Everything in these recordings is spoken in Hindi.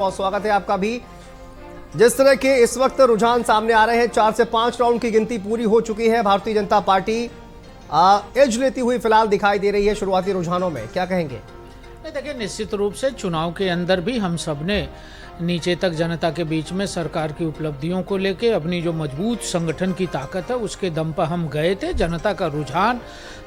बहुत स्वागत है आपका भी। जिस तरह के इस वक्त रुझान सामने आ रहे हैं, 4 से 5 राउंड की गिनती पूरी हो चुकी है। भारतीय जनता पार्टी एज लेती हुई फिलहाल दिखाई दे रही है शुरुआती रुझानों में, क्या कहेंगे? देखिए, निश्चित रूप से चुनाव के अंदर भी हम सब ने नीचे तक जनता के बीच में सरकार की उपलब्धियों को लेके अपनी जो मजबूत संगठन की ताकत है उसके दम पर हम गए थे। जनता का रुझान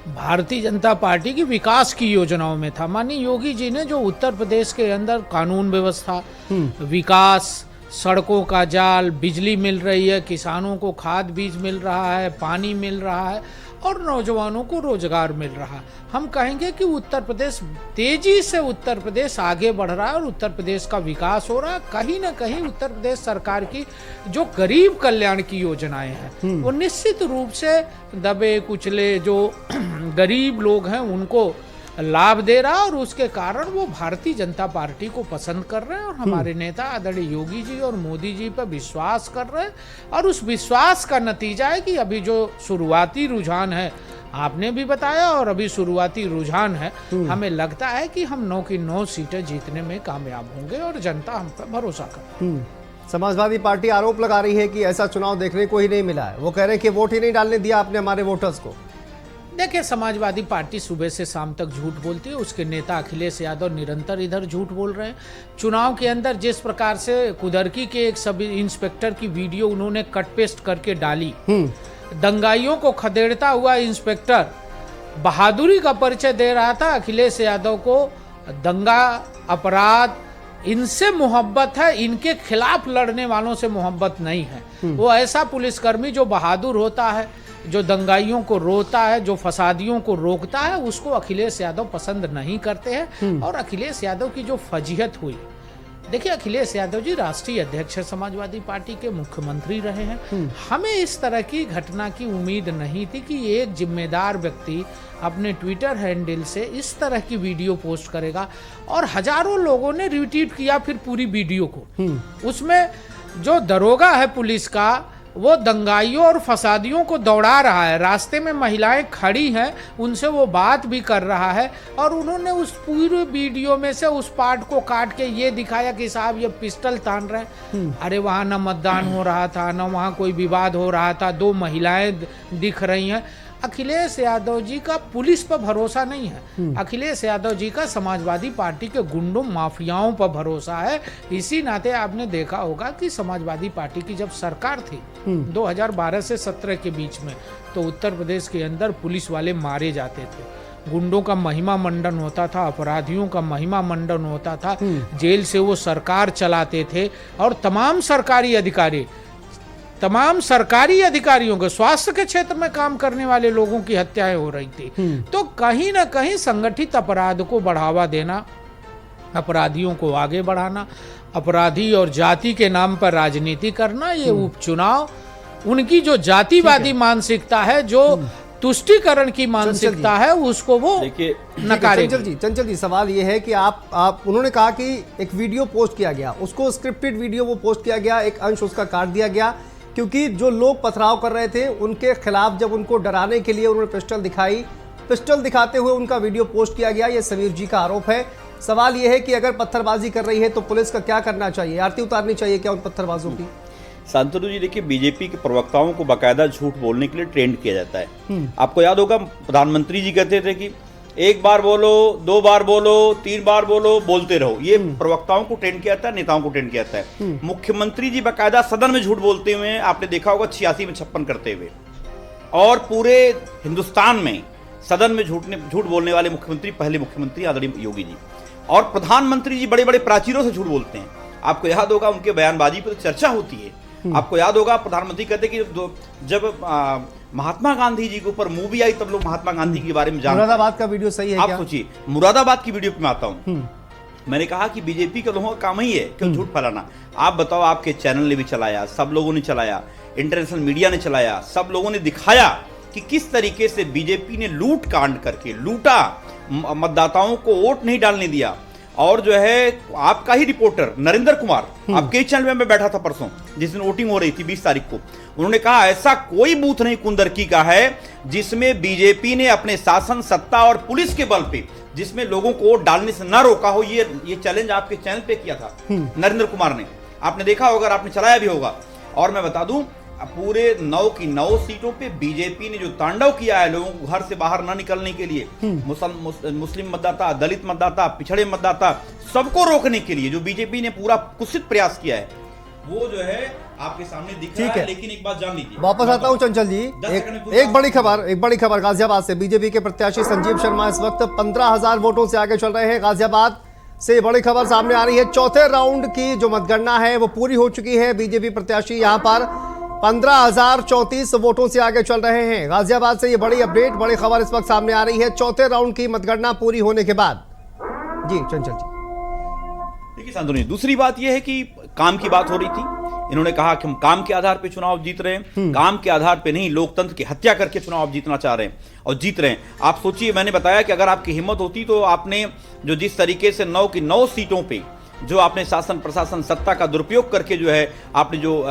भारतीय जनता पार्टी की विकास की योजनाओं में था। माननीय योगी जी ने जो उत्तर प्रदेश के अंदर कानून व्यवस्था, विकास, सड़कों का जाल, बिजली मिल रही है, किसानों को खाद बीज मिल रहा है, पानी मिल रहा है और नौजवानों को रोजगार मिल रहा है। हम कहेंगे कि उत्तर प्रदेश तेजी से उत्तर प्रदेश आगे बढ़ रहा है और उत्तर प्रदेश का विकास हो रहा है। कहीं ना कहीं उत्तर प्रदेश सरकार की जो गरीब कल्याण की योजनाएं हैं वो निश्चित रूप से दबे कुचले जो गरीब लोग हैं उनको लाभ दे रहा है और उसके कारण वो भारतीय जनता पार्टी को पसंद कर रहे हैं और हमारे नेता आदरणीय योगी जी और मोदी जी पर विश्वास कर रहे हैं। और उस विश्वास का नतीजा है कि अभी जो शुरुआती रुझान है, आपने भी बताया, और अभी शुरुआती रुझान है, हमें लगता है कि हम 9 की 9 सीटें जीतने में कामयाब होंगे और जनता हम पर भरोसा कर। समाजवादी पार्टी आरोप लगा रही है कि ऐसा चुनाव देखने को ही नहीं मिला है। वो कह रहे हैं कि वोट ही नहीं डालने दिया आपने हमारे वोटर्स को। देखिए, समाजवादी पार्टी सुबह से शाम तक झूठ बोलती है। उसके नेता अखिलेश यादव निरंतर इधर झूठ बोल रहे हैं। चुनाव के अंदर जिस प्रकार से कुदरकी के एक सब इंस्पेक्टर की वीडियो उन्होंने कट पेस्ट करके डाली, दंगाइयों को खदेड़ता हुआ इंस्पेक्टर बहादुरी का परिचय दे रहा था। अखिलेश यादव को दंगा, अपराध, इनसे मोहब्बत है, इनके खिलाफ लड़ने वालों से मोहब्बत नहीं है। वो ऐसा पुलिसकर्मी जो बहादुर होता है, जो दंगाइयों को रोकता है, जो फसादियों को रोकता है, उसको अखिलेश यादव पसंद नहीं करते हैं। और अखिलेश यादव की जो फजीहत हुई, देखिए, अखिलेश यादव जी राष्ट्रीय अध्यक्ष है समाजवादी पार्टी के, मुख्यमंत्री रहे हैं। हमें इस तरह की घटना की उम्मीद नहीं थी कि एक जिम्मेदार व्यक्ति अपने ट्विटर हैंडल से इस तरह की वीडियो पोस्ट करेगा और हजारों लोगों ने रिट्वीट किया फिर पूरी वीडियो को। उसमें जो दरोगा है पुलिस का, वो दंगाइयों और फसादियों को दौड़ा रहा है। रास्ते में महिलाएं खड़ी हैं, उनसे वो बात भी कर रहा है और उन्होंने उस पूरे वीडियो में से उस पार्ट को काट के ये दिखाया कि साहब ये पिस्टल तान रहे हैं। अरे वहाँ न मतदान हो रहा था, न वहाँ कोई विवाद हो रहा था, 2 महिलाएं दिख रही हैं। अखिलेश यादव जी का पुलिस पर भरोसा नहीं है। अखिलेश यादव जी का समाजवादी पार्टी के गुंडों, माफियाओं पर भरोसा है। इसी नाते आपने देखा होगा कि समाजवादी पार्टी की जब सरकार थी 2012 से 17 के बीच में, तो उत्तर प्रदेश के अंदर पुलिस वाले मारे जाते थे, गुंडों का महिमा मंडन होता था, अपराधियों का महिमा मंडन होता था, जेल से वो सरकार चलाते थे और तमाम सरकारी अधिकारियों के, स्वास्थ्य के क्षेत्र में काम करने वाले लोगों की हत्याएं हो रही थी। तो कहीं ना कहीं संगठित अपराध को बढ़ावा देना, अपराधियों को आगे बढ़ाना, अपराधी और जाति के नाम पर राजनीति करना, ये उपचुनाव उनकी जो जातिवादी मानसिकता है, जो तुष्टीकरण की मानसिकता है, उसको वो नकारेंगे। चंचल जी, सवाल ये है कि आप उन्होंने कहा कि एक वीडियो पोस्ट किया गया, उसको स्क्रिप्टेड वीडियो वो पोस्ट किया गया, एक अंश उसका काट दिया गया क्योंकि जो लोग पथराव कर रहे थे उनके खिलाफ जब उनको डराने के लिए उन्होंने पिस्टल दिखाई, पिस्टल दिखाते हुए उनका वीडियो पोस्ट किया गया। ये समीर जी का आरोप है। सवाल ये है कि अगर पत्थरबाजी कर रही है तो पुलिस का क्या करना चाहिए? आरती उतारनी चाहिए क्या उन पत्थरबाजों की? शांतनु जी, देखिए, बीजेपी के प्रवक्ताओं को बाकायदा झूठ बोलने के लिए ट्रेंड किया जाता है। आपको याद होगा प्रधानमंत्री जी कहते थे कि 1 बार बोलो, 2 बार बोलो, 3 बार बोलो, बोलते रहो। ये प्रवक्ताओं को ट्रेंड किया जाता है, नेताओं को ट्रेंड किया जाता है। मुख्यमंत्री जी बाकायदा सदन में झूठ बोलते हुए आपने देखा होगा 86 में 56 करते हुए, और पूरे हिंदुस्तान में सदन में झूठ बोलने वाले मुख्यमंत्री पहले मुख्यमंत्री आदरणीय योगी जी। और प्रधानमंत्री जी बड़े बड़े प्राचीरों से झूठ बोलते हैं। आपको याद होगा उनके बयानबाजी पर तो चर्चा होती है। आपको याद होगा प्रधानमंत्री कहते कि जब महात्मा गांधी जी के ऊपर मूवी आई तब लोग महात्मा गांधी के बारे में जानते। मुरादाबाद का वीडियो सही है आप क्या? सोचिए, मुरादाबाद की वीडियो पे मैं आता हूं। मैंने कहा कि बीजेपी के लोगों का काम ही है क्यों झूठ फैलाना। आप बताओ, आपके चैनल ने भी चलाया, सब लोगों ने चलाया, इंटरनेशनल मीडिया ने चलाया, सब लोगों ने दिखाया कि किस तरीके से बीजेपी ने लूट कांड करके लूटा, मतदाताओं को वोट नहीं डालने दिया। और जो है आपका ही रिपोर्टर नरेंद्र कुमार, आपके ही चैनल में मैं बैठा था परसों जिस दिन वोटिंग हो रही थी 20 तारीख को, उन्होंने कहा ऐसा कोई बूथ नहीं कुंदरकी का है जिसमें बीजेपी ने अपने शासन, सत्ता और पुलिस के बल पे जिसमें लोगों को वोट डालने से न रोका हो, ये चैलेंज आपके चैनल पे किया था नरेंद्र कुमार ने। आपने देखा होगा, आपने चलाया भी होगा। और मैं बता दूं, पूरे 9 की 9 सीटों पे बीजेपी ने जो तांडव किया है लोगों को घर से बाहर ना निकलने के लिए, मुस्लिम मतदाता, दलित मतदाता, पिछड़े मतदाता, सबको रोकने के लिए जो बीजेपी ने पूरा कुत्सित प्रयास किया है, वो जो है आपके सामने दिख रहा है। लेकिन एक बात जान लीजिए, वापस आता हूं चंचल जी, एक बड़ी खबर गाजियाबाद से। बीजेपी के प्रत्याशी संजीव शर्मा इस वक्त 15,000 वोटों से आगे चल रहे हैं। गाजियाबाद से बड़ी खबर सामने आ रही है। चौथे राउंड की जो मतगणना है वो पूरी हो चुकी है। बीजेपी प्रत्याशी यहां पर 15,034 वोटों से आगे चल रहे हैं। गाजियाबाद से ये बड़ी अपडेट, बड़ी खबर इस वक्त सामने आ रही है चौथे राउंड की मतगणना पूरी होने के बाद। जी चंचल जी। देखिए शांतनु, दूसरी बात यह है कि काम की बात हो रही थी। इन्होंने कहा कि हम काम के आधार पे चुनाव जीत रहे हैं, काम के आधार पे नहीं, लोकतंत्र की हत्या करके चुनाव जीतना चाह रहे हैं और जीत रहे हैं। आप सोचिए, मैंने बताया कि अगर आपकी हिम्मत होती तो आपने जो जिस तरीके से 9 की 9 सीटों पे जो आपने शासन प्रशासन सत्ता का दुरुपयोग करके जो है आपने जो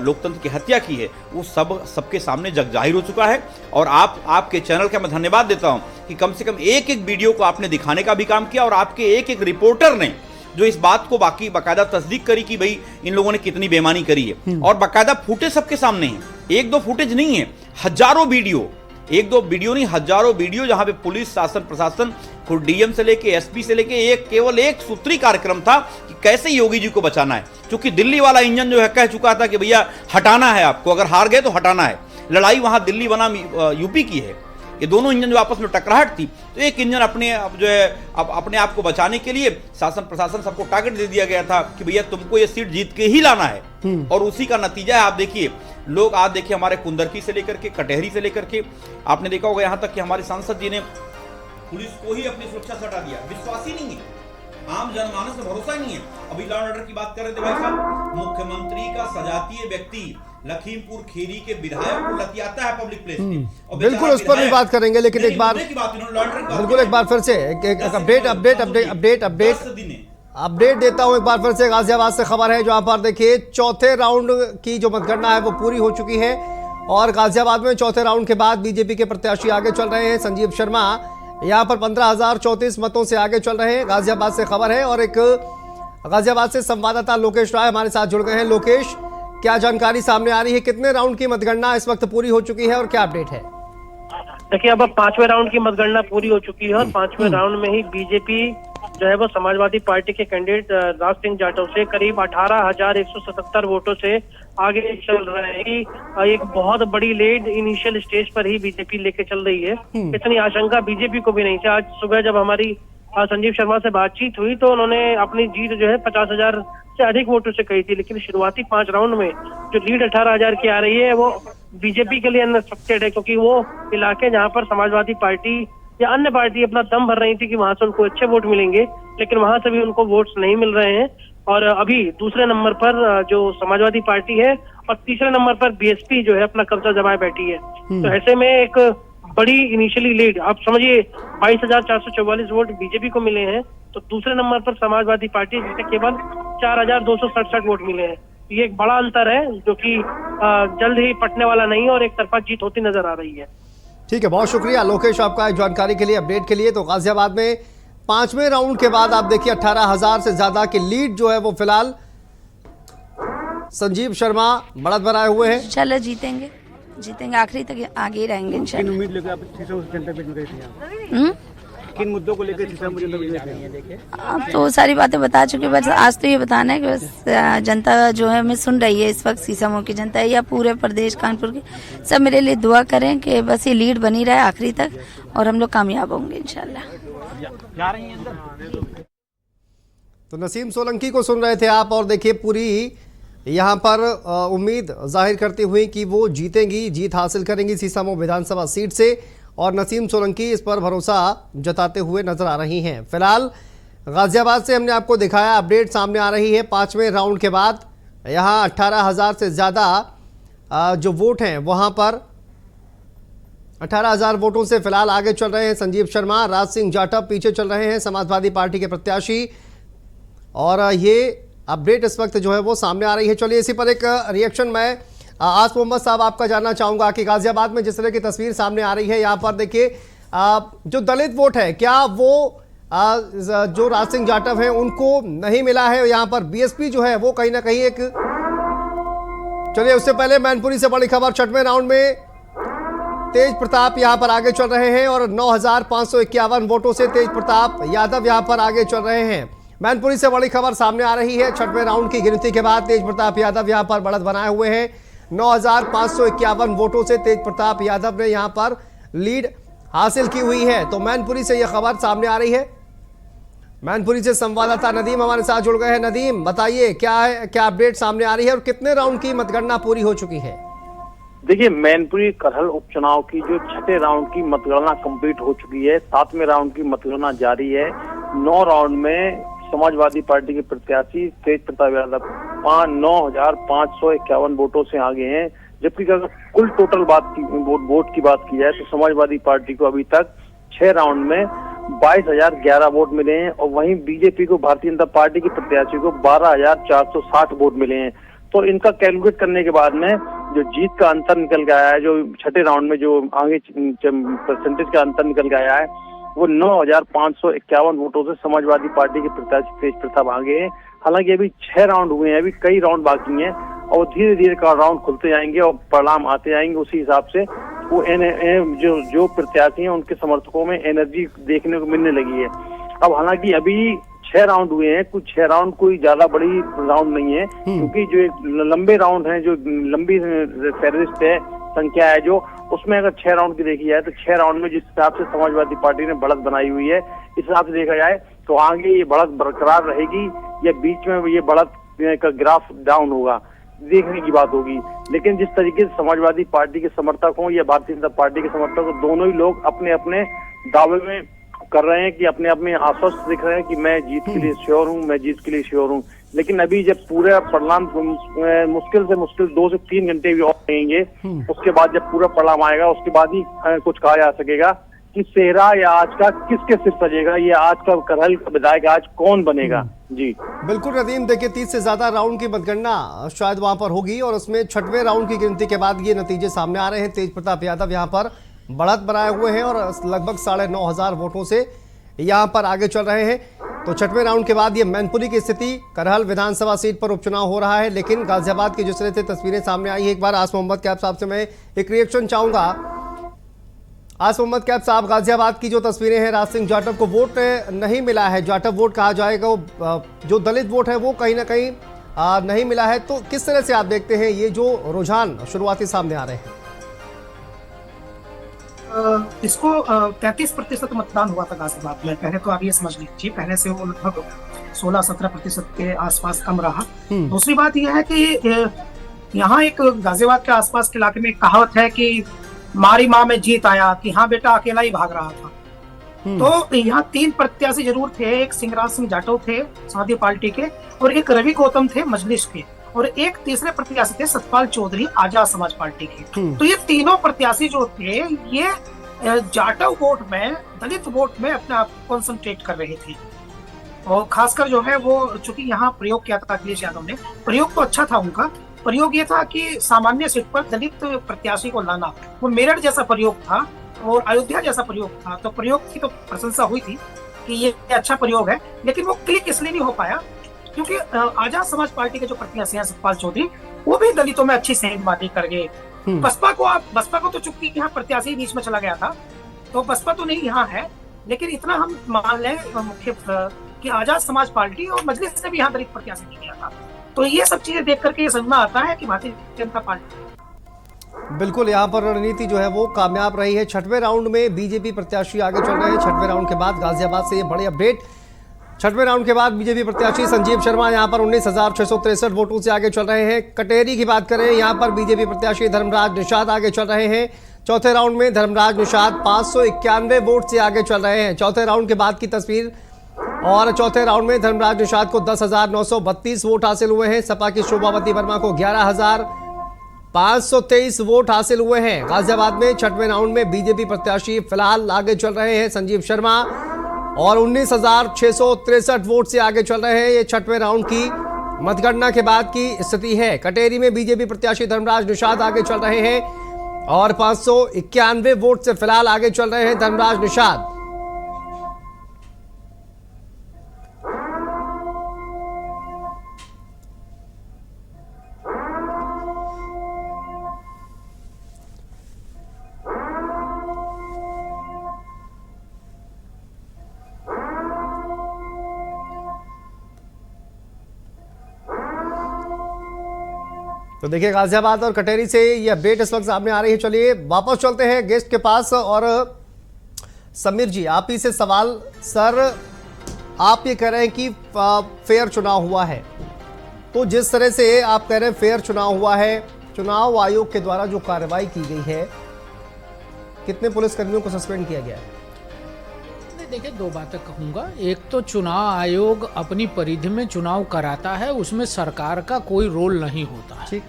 लोकतंत्र की हत्या की है, वो सबके सामने जग जाहिर हो चुका है। और आपके चैनल का मैं धन्यवाद देता हूं कि कम से कम एक वीडियो को आपने दिखाने का भी काम किया और आपके एक रिपोर्टर ने जो इस बात को बाकायदा तस्दीक करी कि भाई इन लोगों ने कितनी बेईमानी करी है। और बाकायदा फुटेज सबके सामने है, 1-2 फुटेज नहीं है, हजारों वीडियो, 1-2 वीडियो नहीं, हजारों वीडियो, जहां पे पुलिस शासन प्रशासन को डीएम से लेके एसपी से लेके केवल एक सूत्री कार्यक्रम था कि कैसे योगी जी को बचाना है। क्योंकि दिल्ली वाला इंजन जो है कह चुका था कि भैया हटाना है आपको, अगर हार गए तो हटाना है। लड़ाई वहां दिल्ली बनाम यूपी की है। ये दोनों इंजन जो आपस में टकराहट थी, तो एक इंजन अपने आप को बचाने के लिए शासन प्रशासन सबको टारगेट दे दिया गया था कि भैया तुमको ये सीट जीत के ही लाना है। और उसी का नतीजा है। आप देखिए, लोग आज देखिए हमारे कुंदरकी से लेकर के कटहरी से लेकर के आपने देखा होगा यहाँ तक कि हमारे सांसद जी ने पुलिस को ही अपनी सुरक्षा से हटा दिया। विश्वास ही नहीं है, आम जनमानस में भरोसा ही नहीं है। अभी लॉ एंड ऑर्डर की बात कर रहे थे भाई साहब, मुख्यमंत्री का सजातीय व्यक्ति लखीमपुर खीरी के विधायक को लतियाता है पब्लिक प्लेस में। और बिल्कुल उस पर भी बात करेंगे, लेकिन एक बार बिल्कुल एक बार फिर से एक अपडेट देता हूं। एक बार फिर से गाजियाबाद से खबर है जहां पर देखिए चौथे राउंड की जो मतगणना है वो पूरी हो चुकी है और गाजियाबाद में चौथे राउंड के बाद बीजेपी के प्रत्याशी आगे चल रहे हैं। संजीव शर्मा यहां पर 15,034 मतों से आगे चल रहे हैं। गाजियाबाद से खबर है और एक गाजियाबाद से संवाददाता लोकेश राय हमारे साथ जुड़ गए हैं। लोकेश, क्या जानकारी सामने आ रही है? कितने राउंड की मतगणना इस वक्त पूरी हो चुकी है और क्या अपडेट है? देखिए, अब 5वें राउंड की मतगणना पूरी हो चुकी है और 5वें राउंड में ही बीजेपी जो है वो समाजवादी पार्टी के कैंडिडेट राज सिंह जाटव से करीब 18,177 वोटों से आगे चल रहे हैं। एक बहुत बड़ी लीड इनिशियल स्टेज पर ही बीजेपी लेके चल रही है। इतनी आशंका बीजेपी को भी नहीं थी। आज सुबह जब हमारी संजीव शर्मा से बातचीत हुई तो उन्होंने अपनी जीत जो है 50,000 से अधिक वोटों से कही थी, लेकिन शुरुआती 5 राउंड में जो लीड 18,000 की आ रही है वो बीजेपी के लिए अनएक्सपेक्टेड है, क्योंकि वो इलाके जहां पर समाजवादी पार्टी या अन्य पार्टी अपना दम भर रही थी कि वहां से उनको अच्छे वोट मिलेंगे, लेकिन वहां से भी उनको वोट्स नहीं मिल रहे हैं। और अभी दूसरे नंबर पर जो समाजवादी पार्टी है और तीसरे नंबर पर बीएसपी जो है अपना कब्जा जमाए बैठी है। तो ऐसे में एक बड़ी इनिशियली लीड, आप समझिए 22,444 वोट बीजेपी को मिले हैं, तो दूसरे नंबर पर समाजवादी पार्टी जिसे केवल 4,267 वोट मिले हैं। ये एक बड़ा अंतर है जो कि जल्द ही पटने वाला नहीं और एक तरफा जीत होती नजर आ रही है। ठीक है, बहुत शुक्रिया लोकेश आपका जानकारी के लिए, अपडेट के लिए। तो गाजियाबाद में 5वें राउंड के बाद आप देखिए 18,000 से ज्यादा की लीड जो है वो फिलहाल संजीव शर्मा बढ़त बनाए हुए हैं। इंशाल्लाह जीतेंगे आखिरी तक आगे ही रहेंगे इंशाल्लाह। उम्मीद लेकर आप जनता पे गए थे, किन मुद्दों को लेकर आप तो सारी बातें बता चुके, बस आज तो ये बताना है कि बस जनता जो है हमें सुन रही है इस वक्त, सीसामऊ की जनता है या पूरे प्रदेश कानपुर की, सब मेरे लिए दुआ करें कि बस ये लीड बनी रहे आखिरी तक और हम लोग कामयाब होंगे इंशाल्लाह। तो नसीम सोलंकी को सुन रहे थे आप और देखिए पूरी यहाँ पर उम्मीद जाहिर करती हुई कि वो जीतेंगी, जीत हासिल करेंगी सीसामऊ विधानसभा सीट से और नसीम सोलंकी इस पर भरोसा जताते हुए नजर आ रही हैं। फिलहाल गाजियाबाद से हमने आपको दिखाया, अपडेट सामने आ रही है 5वें राउंड के बाद यहाँ 18,000 से ज़्यादा जो वोट हैं वहाँ पर 18,000 वोटों से फिलहाल आगे चल रहे हैं संजीव शर्मा। राज सिंह जाटव पीछे चल रहे हैं समाजवादी पार्टी के प्रत्याशी और ये अपडेट इस वक्त जो है वो सामने आ रही है। चलिए इसी पर एक रिएक्शन मैं आज मोहम्मद साहब आपका जानना चाहूँगा कि गाजियाबाद में जिस तरह की तस्वीर सामने आ रही है यहाँ पर देखिए जो दलित वोट है क्या वो जो राज सिंह जाटव हैं उनको नहीं मिला है। यहाँ पर बीएसपी जो है वो कहीं ना कहीं एक, चलिए उससे पहले मैनपुरी से बड़ी खबर, छठवें राउंड में तेज प्रताप यहां पर आगे चल रहे हैं और 9,551 वोटों से तेज प्रताप यादव यहां पर आगे चल रहे हैं। मैनपुरी से बड़ी खबर सामने आ रही है, छठवें राउंड की गिनती के बाद तेज प्रताप यादव यहां पर बढ़त बनाए हुए हैं। 9,551 वोटों से तेज प्रताप यादव ने यहां पर लीड हासिल की हुई है। तो मैनपुरी से यह खबर सामने आ रही है। मैनपुरी से संवाददाता नदीम हमारे साथ जुड़ गए हैं। नदीम, बताइए क्या है, क्या अपडेट सामने आ रही है और कितने राउंड की मतगणना पूरी हो चुकी है? देखिए, मैनपुरी करहल उपचुनाव की जो छठे राउंड की मतगणना कंप्लीट हो चुकी है, 7वें राउंड की मतगणना जारी है। 9 राउंड में समाजवादी पार्टी के प्रत्याशी तेज प्रताप यादव 9,551 वोटों से आगे हैं, जबकि अगर कुल टोटल वोट की बात की जाए तो समाजवादी पार्टी को अभी तक 6 राउंड में 22,011 वोट मिले हैं और वहीं बीजेपी को, भारतीय जनता पार्टी के प्रत्याशी को 12,460 वोट मिले हैं। तो इनका कैलकुलेट करने के बाद में जो जीत का अंतर निकल के आया है, जो छठे राउंड में जो आगे परसेंटेज का अंतर निकल के आया है, वो 9,551 वोटों से समाजवादी पार्टी के प्रत्याशी तेज प्रताप आगे हैं। हालांकि अभी 6 राउंड हुए हैं, अभी कई राउंड बाकी हैं और धीरे धीरे राउंड खुलते जाएंगे और परिणाम आते जाएंगे। उसी हिसाब से वो जो प्रत्याशी हैं उनके समर्थकों में एनर्जी देखने को मिलने लगी है। अब हालांकि अभी 6 राउंड हुए हैं, कुछ 6 राउंड कोई ज्यादा बड़ी राउंड नहीं है, क्योंकि जो लंबे राउंड हैं, जो लंबी फेरिस्त है, संख्या है, जो उसमें अगर 6 राउंड की देखी जाए तो 6 राउंड में जिस हिसाब से समाजवादी पार्टी ने बढ़त बनाई हुई है, इस हिसाब से देखा जाए तो आगे ये बढ़त बरकरार रहेगी या बीच में ये बढ़त का ग्राफ डाउन होगा, देखने की बात होगी। लेकिन जिस तरीके से समाजवादी पार्टी के समर्थक हों या भारतीय जनता पार्टी के समर्थक हों, दोनों ही लोग अपने अपने दावे में कर रहे हैं कि अपने अपने आश्वस्त दिख रहे हैं कि मैं जीत के लिए श्योर हूं, मैं जीत के लिए श्योर हूं। लेकिन अभी जब पूरा परिणाम मुश्किल से मुश्किल 2 से 3 घंटे भी और रहेंगे, उसके बाद जब पूरा परिणाम आएगा उसके बाद ही कुछ कहा जा सकेगा कि सेहरा या आज का किसके सिर सजेगा, ये आज का करहल का विधायक आज कौन बनेगा। जी बिल्कुल नदीम, देखिए 30 से ज्यादा राउंड की मतगणना शायद वहां पर होगी और उसमें छठवें राउंड की गिनती के बाद ये नतीजे सामने आ रहे हैं। तेज प्रताप यादव यहाँ पर बढ़त बनाए हुए हैं और लगभग 9,500 वोटों से यहाँ पर आगे चल रहे हैं। तो छठवें राउंड के बाद ये मैनपुरी की स्थिति, करहल विधानसभा सीट पर उपचुनाव हो रहा है, लेकिन गाजियाबाद की जिस तरह से तस्वीरें सामने आई है, एक बार आस मोहम्मद कैब साहब से मैं एक रिएक्शन चाहूंगा। आस मोहम्मद कैब साहब, गाजियाबाद की जो तस्वीरें हैं, राज सिंह जाटव को वोट नहीं मिला है, जाटव वोट कहा जाएगा, वो जो दलित वोट है वो कहीं ना कहीं नहीं मिला है, तो किस तरह से आप देखते हैं ये जो रुझान शुरुआती सामने आ रहे हैं? इसको 33% मतदान हुआ था गाजियाबाद में। पहले तो आप ये समझ लीजिए, पहले से वो लगभग 16-17% के आसपास कम रहा। दूसरी बात यह है कि यहाँ एक गाजियाबाद के आसपास के इलाके में एक कहावत है कि मारी माँ में जीत आया, कि हाँ बेटा अकेला ही भाग रहा था। तो यहाँ 3 प्रत्याशी जरूर थे, एक सिंहराज सिंह जाटव थे समाजवादी पार्टी के, और एक रवि गौतम थे मजलिस के, और एक तीसरे प्रत्याशी थे सतपाल चौधरी आजाद समाज पार्टी के। तो ये तीनों प्रत्याशी जो थे, ये जाटव वोट में, दलित वोट में अपने आप को कंसंट्रेट कर रहे थे। और खासकर जो है वो, चूंकि यहाँ प्रयोग किया था अखिलेश यादव ने, प्रयोग तो अच्छा था उनका। प्रयोग ये था कि सामान्य सीट पर दलित प्रत्याशी को लाना, वो मेरठ जैसा प्रयोग था और अयोध्या जैसा प्रयोग था। तो प्रयोग की तो प्रशंसा हुई थी कि ये अच्छा प्रयोग है, लेकिन वो क्लिक इसलिए नहीं हो पाया क्योंकि आजाद समाज पार्टी के जो प्रत्याशी हैं सतपाल चौधरी, वो भी दलितों में अच्छी सेंधमारी कर गए। बसपा को तो चूंकि यहाँ प्रत्याशी बीच में चला गया था, तो बसपा तो नहीं यहाँ है, लेकिन इतना हम मान लें मुख्य कि आजाद समाज पार्टी और मजलिस ने भी यहाँ दलित प्रत्याशी नहीं किया था। तो ये सब चीजें देख करके ये समझना आता है कि भारतीय जनता पार्टी बिल्कुल यहाँ पर रणनीति जो है वो कामयाब रही है। छठवें राउंड में बीजेपी प्रत्याशी आगे चल रहे हैं। छठवें राउंड के बाद गाजियाबाद से ये बड़ी अपडेट। छठवें राउंड के बाद बीजेपी प्रत्याशी संजीव शर्मा यहाँ पर 19,663 वोटों से आगे चल रहे हैं। कटेरी की बात करें, यहाँ पर बीजेपी प्रत्याशी धर्मराज निषाद आगे चल रहे हैं। चौथे राउंड में धर्मराज निषाद 591 वोट से आगे चल रहे हैं। चौथे राउंड के बाद की तस्वीर, और चौथे राउंड में धर्मराज निषाद को 10,932 वोट हासिल हुए हैं। सपा की शोभावती वर्मा को 11,523 वोट हासिल हुए हैं। गाजियाबाद में छठवें राउंड में बीजेपी प्रत्याशी फिलहाल आगे चल रहे हैं संजीव शर्मा, और 19,663 वोट से आगे चल रहे हैं। ये छठवें राउंड की मतगणना के बाद की स्थिति है। कटेरी में बीजेपी प्रत्याशी धर्मराज निषाद आगे चल रहे हैं और 591 वोट से फिलहाल आगे चल रहे हैं धर्मराज निषाद। तो देखिए गाजियाबाद और कटेरी से ये अपडेट इस वक्त सामने आ रही है। चलिए वापस चलते हैं गेस्ट के पास। और समीर जी, आप ही से सवाल। सर, आप ये कह रहे हैं कि फेयर चुनाव हुआ है, तो जिस तरह से आप कह रहे हैं फेयर चुनाव हुआ है, चुनाव आयोग के द्वारा जो कार्रवाई की गई है, कितने पुलिसकर्मियों को सस्पेंड किया गया है? देखिए, दो बातें कहूँगा। एक तो चुनाव आयोग अपनी परिधि में चुनाव कराता है, उसमें सरकार का कोई रोल नहीं होता है। ठीक।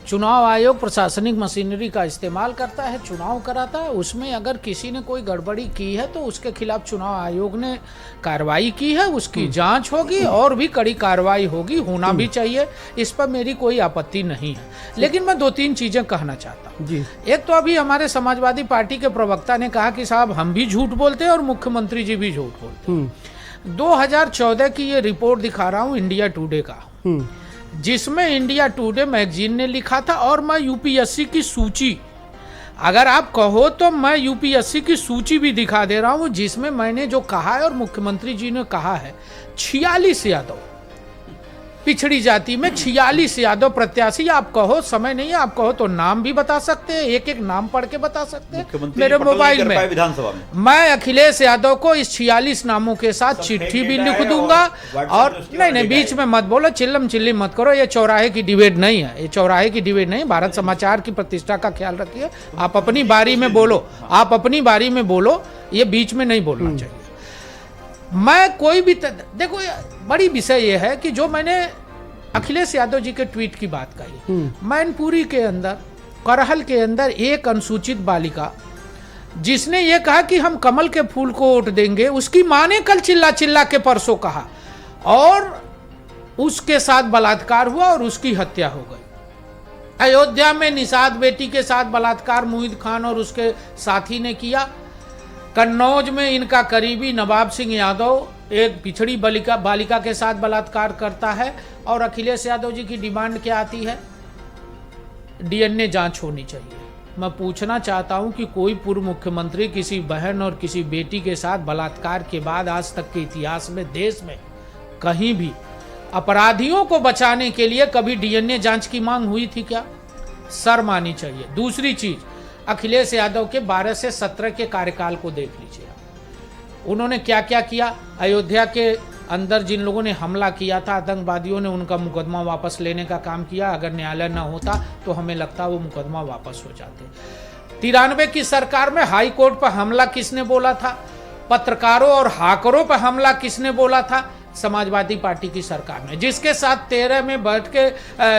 चुनाव आयोग प्रशासनिक मशीनरी का इस्तेमाल करता है, चुनाव कराता है। उसमें अगर किसी ने कोई गड़बड़ी की है तो उसके खिलाफ चुनाव आयोग ने कार्रवाई की है, उसकी जांच होगी और भी कड़ी कार्रवाई होगी, होना भी चाहिए। इस पर मेरी कोई आपत्ति नहीं है। लेकिन मैं 2-3 चीजें कहना चाहता हूँ जी। एक तो अभी हमारे समाजवादी पार्टी के प्रवक्ता ने कहा कि साहब हम भी झूठ बोलते हैं और मुख्यमंत्री जी भी झूठ बोलते हैं। 2014 की ये रिपोर्ट दिखा रहा हूँ इंडिया टुडे का, जिसमें इंडिया टुडे मैगजीन ने लिखा था। और मैं यूपीएससी की सूची, अगर आप कहो तो मैं यूपीएससी की सूची भी दिखा दे रहा हूं, जिसमें मैंने जो कहा है और मुख्यमंत्री जी ने कहा है, 46 यादव पिछड़ी जाति में 46 यादव प्रत्याशी। आप कहो, समय नहीं है, आप कहो तो नाम भी बता सकते हैं, एक एक नाम पढ़ के बता सकते हैं मेरे मोबाइल में। विधानसभा में मैं अखिलेश यादव को इस 46 नामों के साथ चिट्ठी भी लिख दूंगा। और नहीं, बीच में मत बोलो, चिल्लम चिल्ली मत करो। ये चौराहे की डिबेट नहीं है, ये चौराहे की डिबेट नहीं। भारत समाचार की प्रतिष्ठा का ख्याल रखिए। आप अपनी बारी में बोलो, आप अपनी बारी में बोलो, ये बीच में नहीं बोलना चाहिए। मैं कोई भी देखो, बड़ी विषय यह है कि जो मैंने अखिलेश यादव जी के ट्वीट की बात कही, मैनपुरी के अंदर, करहल के अंदर एक अनुसूचित बालिका जिसने ये कहा कि हम कमल के फूल को वोट देंगे, उसकी मां ने कल चिल्ला चिल्ला के परसों कहा और उसके साथ बलात्कार हुआ और उसकी हत्या हो गई। अयोध्या में निषाद बेटी के साथ बलात्कार मुहिद खान और उसके साथी ने किया। कन्नौज में इनका करीबी नवाब सिंह यादव एक पिछड़ी बालिका के साथ बलात्कार करता है। और अखिलेश यादव जी की डिमांड क्या आती है? डीएनए जांच होनी चाहिए। मैं पूछना चाहता हूं कि कोई पूर्व मुख्यमंत्री किसी बहन और किसी बेटी के साथ बलात्कार के बाद आज तक के इतिहास में, देश में कहीं भी अपराधियों को बचाने के लिए कभी डीएनए जांच की मांग हुई थी क्या? शर्म आनी चाहिए। दूसरी चीज, अखिलेश यादव के 12 से 17 के कार्यकाल को देख लीजिए। उन्होंने क्या क्या किया? अयोध्या के अंदर जिन लोगों ने हमला किया था, आतंकवादियों ने, उनका मुकदमा वापस लेने का काम किया। अगर न्यायालय न होता तो हमें लगता वो मुकदमा वापस हो जाते। 93 की सरकार में हाई कोर्ट पर हमला किसने बोला था? पत्रकारों और हाकरों पर हमला किसने बोला था? समाजवादी पार्टी की सरकार ने, जिसके साथ 13 में बैठ के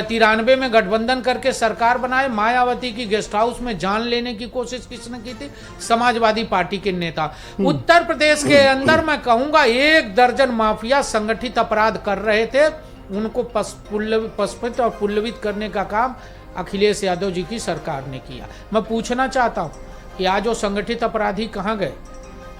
93 में गठबंधन करके सरकार बनाए। मायावती की गेस्ट हाउस में जान लेने की कोशिश किसने की थी? समाजवादी पार्टी के नेता। उत्तर प्रदेश के अंदर मैं कहूंगा 1 दर्जन माफिया संगठित अपराध कर रहे थे, उनको पस्पित और पुल्लवित करने का काम अखिलेश यादव जी की सरकार ने किया। मैं पूछना चाहता हूं कि आज वो संगठित अपराधी कहां गए?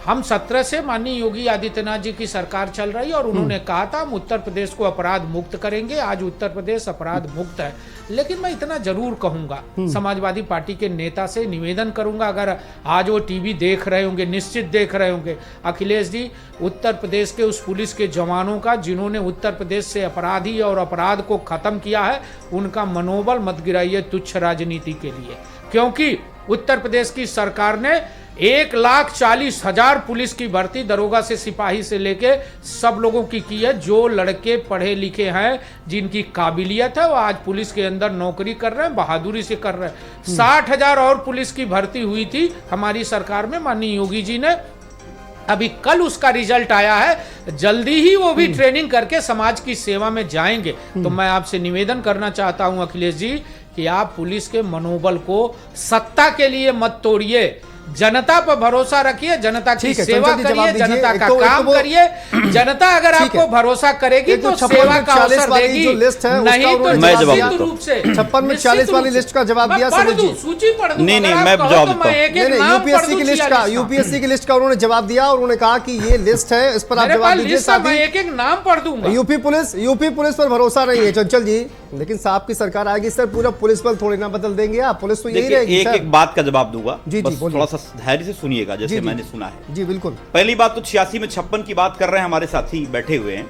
हम 17 से माननीय योगी आदित्यनाथ जी की सरकार चल रही है और उन्होंने कहा था हम उत्तर प्रदेश को अपराध मुक्त करेंगे। आज उत्तर प्रदेश अपराध मुक्त है। लेकिन मैं इतना जरूर कहूंगा, समाजवादी पार्टी के नेता से निवेदन करूंगा, अगर आज वो टीवी देख रहे होंगे, निश्चित देख रहे होंगे, अखिलेश जी, उत्तर प्रदेश के उस पुलिस के जवानों का जिन्होंने उत्तर प्रदेश से अपराधी और अपराध को खत्म किया है, उनका मनोबल मत गिराइए तुच्छ राजनीति के लिए। क्योंकि उत्तर प्रदेश की सरकार ने 1,40,000 पुलिस की भर्ती दरोगा से सिपाही से लेके सब लोगों की है। जो लड़के पढ़े लिखे हैं, जिनकी काबिलियत है, वो आज पुलिस के अंदर नौकरी कर रहे हैं, बहादुरी से कर रहे हैं। 60,000 और पुलिस की भर्ती हुई थी हमारी सरकार में, माननीय योगी जी ने। अभी कल उसका रिजल्ट आया है, जल्दी ही वो भी ट्रेनिंग करके समाज की सेवा में जाएंगे। तो मैं आपसे निवेदन करना चाहता हूं अखिलेश जी कि आप पुलिस के मनोबल को सत्ता के लिए मत तोड़िए, जनता पर भरोसा रखिए, जनता की सेवा करिए, जनता का काम करिए। जनता अगर आपको भरोसा करेगी तो सेवा का अवसर देगी, नहीं तो निश्चित रूप से 56 में 40 वाली लिस्ट का जवाब दिया। सूची पढ़ दूं, नहीं, मैं जवाब देता हूं। यूपीएससी की लिस्ट का उन्होंने जवाब दिया और उन्होंने कहा कि ये लिस्ट है, इस पर आप जवाब दीजिए। मैं एक एक नाम पढ़ दूंगा। यूपी पुलिस पर भरोसा नहीं है चंचल जी, लेकिन साहब की सरकार आएगी सर, पूरा पुलिस बल थोड़ी ना बदल देंगे आप, पुलिस तो यही रहेगी। एक बात का जवाब दूंगा, जी जी, थोड़ा सा धैर्य से सुनिएगा, जैसे मैंने सुना है। जी बिल्कुल। पहली बात तो 86 में 56 की बात कर रहे हैं, हमारे साथी बैठे हुए हैं।